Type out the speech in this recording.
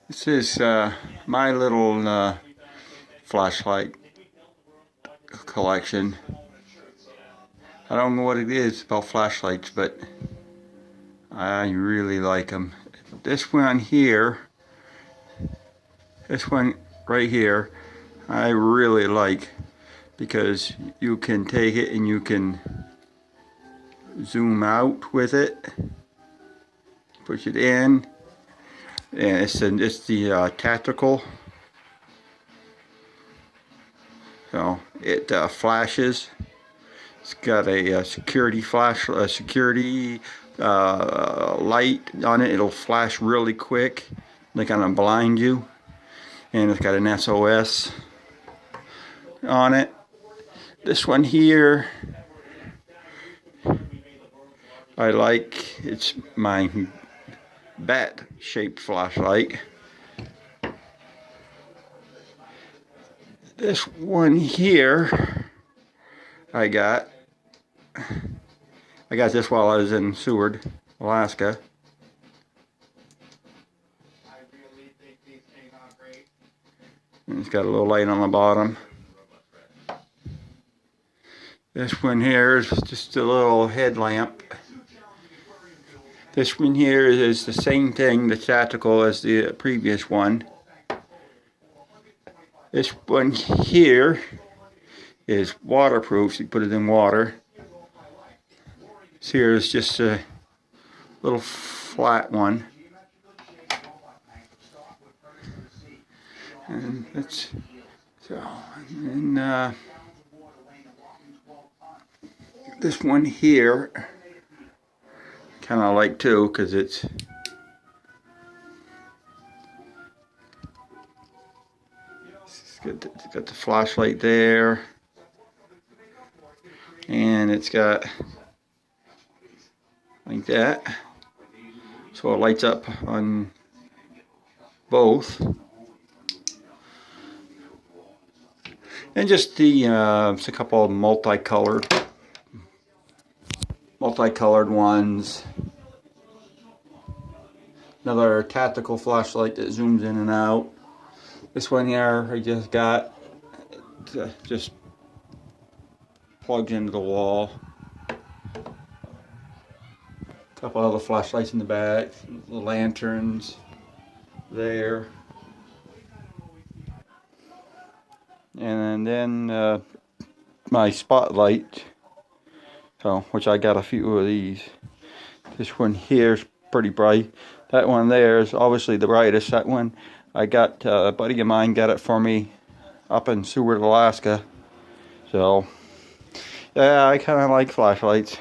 This is my little flashlight collection. I don't know what it is about flashlights, but I really like them. This one here, this one right here, I really like because you can take it and you can zoom out with it, push it in, and it's the tactical. So it flashes. It's got a security flash, security light on it. It'll flash really quick, like gonna blind you. And it's got an SOS on it. This one here, I like. It's my bat-shaped flashlight. This one here, I got this while I was in Seward, Alaska. And it's got a little light on the bottom. This one here is just a little headlamp. This one here is the same thing, the tactical, as the previous one. This one here is waterproof, so you put it in water. This here is just a little flat one. And that's so. And this one here, kind of like too, because it's got the flashlight there, and it's got like that, so it lights up on both. And just the it's a couple of multicolored ones. Another tactical flashlight that zooms in and out. This one here I just got, just plugs into the wall. A couple other flashlights in the back, the lanterns there. And then my spotlight, so which I got a few of these. This one here is pretty bright. That one there is obviously the brightest. That one I got, a buddy of mine got it for me up in Seward, Alaska. So yeah, I kind of like flashlights.